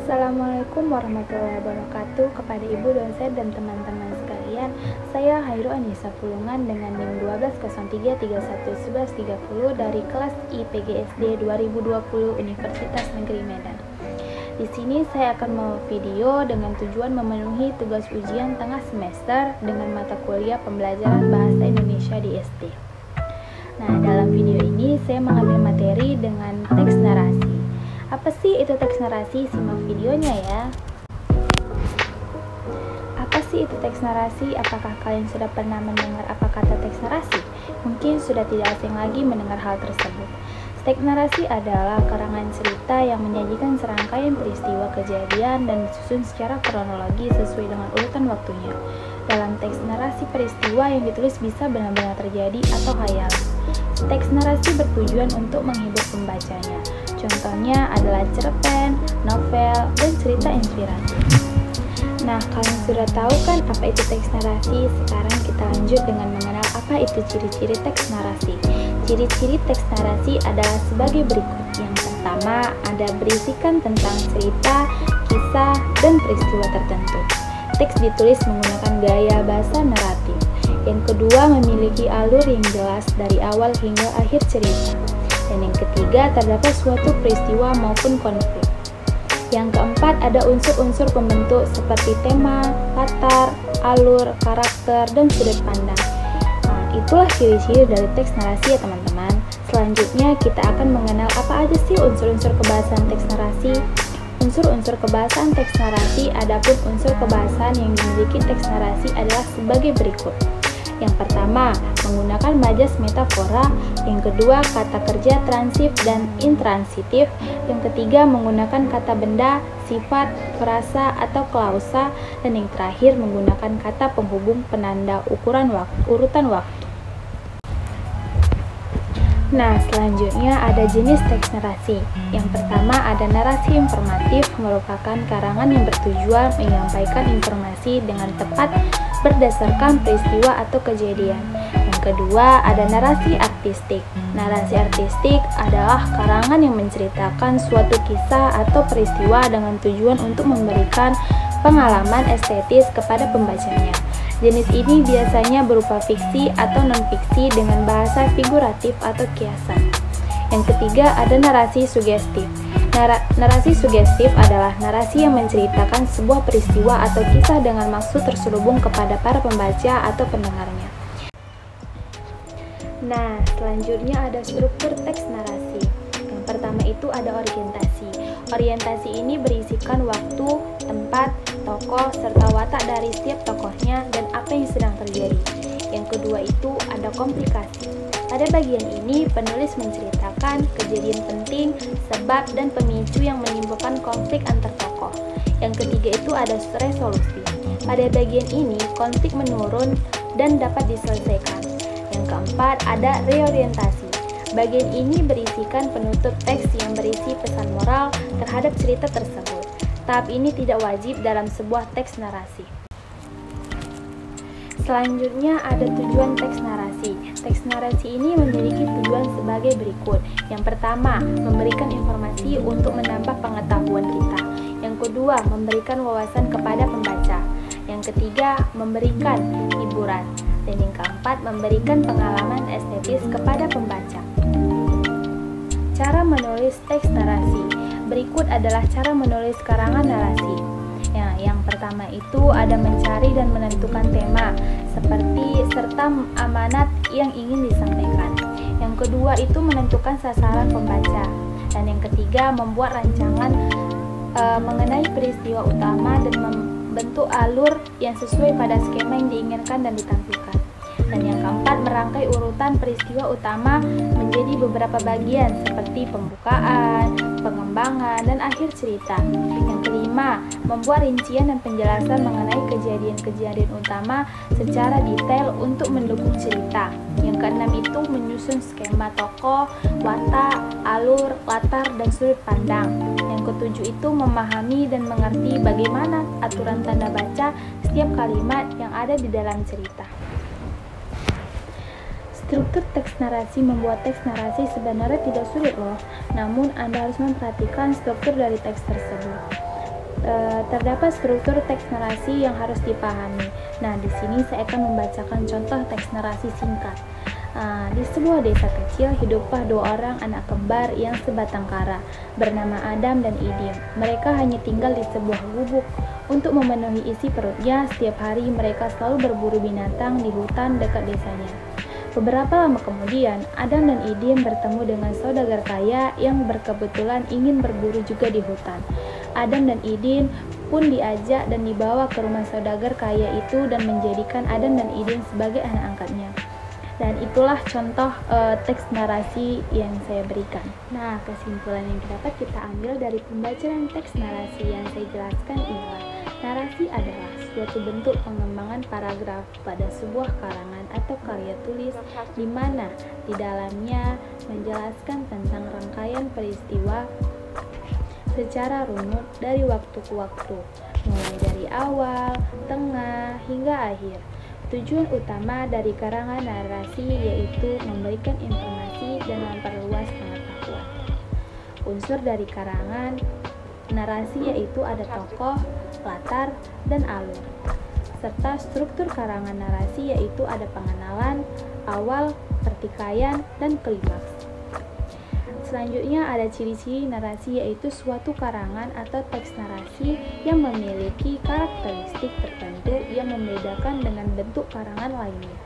Assalamualaikum warahmatullahi wabarakatuh kepada ibu dosen dan teman-teman sekalian. Saya Hairu Anissa Pulungan dengan NIM 1203311130 dari kelas IPGSD 2020 Universitas Negeri Medan. Di sini saya akan memvideo dengan tujuan memenuhi tugas ujian tengah semester dengan mata kuliah pembelajaran bahasa Indonesia di SD. Nah, dalam video ini saya mengambil materi dengan teks narasi. Apa sih itu teks narasi? Simak videonya ya. Apa sih itu teks narasi? Apakah kalian sudah pernah mendengar apa kata teks narasi? Mungkin sudah tidak asing lagi mendengar hal tersebut. Teks narasi adalah karangan cerita yang menyajikan serangkaian peristiwa kejadian dan disusun secara kronologi sesuai dengan urutan waktunya. Dalam teks narasi, peristiwa yang ditulis bisa benar-benar terjadi atau khayal. Teks narasi bertujuan untuk menghibur pembacanya. Contohnya adalah cerpen, novel, dan cerita inspiratif. Nah, kalian sudah tahu kan apa itu teks narasi? Sekarang kita lanjut dengan mengenal apa itu ciri-ciri teks narasi. Ciri-ciri teks narasi adalah sebagai berikut. Yang pertama, ada berisikan tentang cerita, kisah, dan peristiwa tertentu. Teks ditulis menggunakan gaya bahasa naratif. Yang kedua, memiliki alur yang jelas dari awal hingga akhir cerita. Dan yang ketiga, terdapat suatu peristiwa maupun konflik. Yang keempat, ada unsur-unsur pembentuk seperti tema, latar, alur, karakter, dan sudut pandang. Nah, itulah ciri-ciri dari teks narasi ya teman-teman. Selanjutnya, kita akan mengenal apa aja sih unsur-unsur kebahasan teks narasi. Unsur-unsur kebahasan teks narasi, adapun unsur kebahasan yang dimiliki teks narasi adalah sebagai berikut. Yang pertama, menggunakan majas metafora. Yang kedua, kata kerja transif dan intransitif. Yang ketiga, menggunakan kata benda, sifat, frasa, atau klausa. Dan yang terakhir, menggunakan kata penghubung penanda urutan waktu. Nah, selanjutnya ada jenis teks narasi. Yang pertama ada narasi informatif, merupakan karangan yang bertujuan menyampaikan informasi dengan tepat berdasarkan peristiwa atau kejadian. Yang kedua ada narasi artistik. Narasi artistik adalah karangan yang menceritakan suatu kisah atau peristiwa dengan tujuan untuk memberikan pengalaman estetis kepada pembacanya. Jenis ini biasanya berupa fiksi atau non-fiksi dengan bahasa figuratif atau kiasan. Yang ketiga ada narasi sugestif. Narasi sugestif adalah narasi yang menceritakan sebuah peristiwa atau kisah dengan maksud terselubung kepada para pembaca atau pendengarnya. Nah, selanjutnya ada struktur teks narasi. Yang pertama itu ada orientasi. Orientasi ini berisikan waktu, tempat, tokoh, serta watak dari setiap tokohnya dan apa yang sedang terjadi. Yang kedua itu ada komplikasi. Pada bagian ini, penulis menceritakan kejadian penting, sebab, dan pemicu yang menimbulkan konflik antar tokoh. Yang ketiga itu ada resolusi. Pada bagian ini, konflik menurun dan dapat diselesaikan. Yang keempat ada reorientasi. Bagian ini berisikan penutup teks yang berisi pesan moral terhadap cerita tersebut. Tahap ini tidak wajib dalam sebuah teks narasi. Selanjutnya ada tujuan teks narasi. Teks narasi ini memiliki tujuan sebagai berikut. Yang pertama, memberikan informasi untuk menambah pengetahuan kita. Yang kedua, memberikan wawasan kepada pembaca. Yang ketiga, memberikan hiburan. Dan yang keempat, memberikan pengalaman estetis kepada pembaca. Cara menulis teks narasi. Berikut adalah cara menulis karangan narasi. Yang pertama itu ada mencari dan menentukan tema, seperti serta amanat yang ingin disampaikan. Yang kedua itu menentukan sasaran pembaca. Dan yang ketiga membuat rancangan mengenai peristiwa utama dan membentuk alur yang sesuai pada skema yang diinginkan dan ditampilkan. Dan yang keempat, merangkai urutan peristiwa utama menjadi beberapa bagian seperti pembukaan, pengembangan, dan akhir cerita. Yang kelima, membuat rincian dan penjelasan mengenai kejadian-kejadian utama secara detail untuk mendukung cerita. Yang keenam itu menyusun skema tokoh, watak, alur, latar, dan sudut pandang. Yang ketujuh itu memahami dan mengerti bagaimana aturan tanda baca setiap kalimat yang ada di dalam cerita. Struktur teks narasi. Membuat teks narasi sebenarnya tidak sulit loh, namun Anda harus memperhatikan struktur dari teks tersebut. terdapat struktur teks narasi yang harus dipahami. Nah, di sini saya akan membacakan contoh teks narasi singkat. Di sebuah desa kecil hiduplah dua orang anak kembar yang sebatang kara, bernama Adam dan Idim. Mereka hanya tinggal di sebuah gubuk. Untuk memenuhi isi perutnya, setiap hari mereka selalu berburu binatang di hutan dekat desanya. Beberapa lama kemudian, Adam dan Idim bertemu dengan saudagar kaya yang berkebetulan ingin berburu juga di hutan. Adam dan Idim pun diajak dan dibawa ke rumah saudagar kaya itu dan menjadikan Adam dan Idim sebagai anak angkatnya. Dan itulah contoh teks narasi yang saya berikan. Nah, kesimpulan yang dapat kita ambil dari pembacaan teks narasi yang saya jelaskan ialah narasi adalah suatu bentuk pengembangan paragraf pada sebuah karangan atau karya tulis di mana di dalamnya menjelaskan tentang rangkaian peristiwa secara runut dari waktu ke waktu, mulai dari awal, tengah, hingga akhir. Tujuan utama dari karangan narasi yaitu memberikan informasi dan memperluas pengetahuan. Unsur dari karangan narasi yaitu ada tokoh, latar, dan alur. Serta struktur karangan narasi yaitu ada pengenalan, awal, pertikaian, dan klimaks. Selanjutnya ada ciri-ciri narasi yaitu suatu karangan atau teks narasi yang memiliki karakteristik tertentu yang membedakan dengan bentuk karangan lainnya.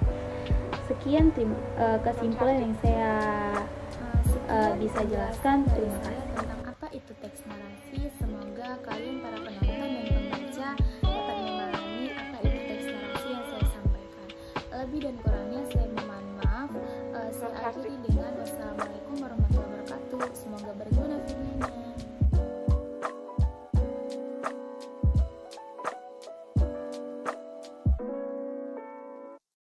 Sekian kesimpulan yang saya bisa jelaskan. Terima kasih.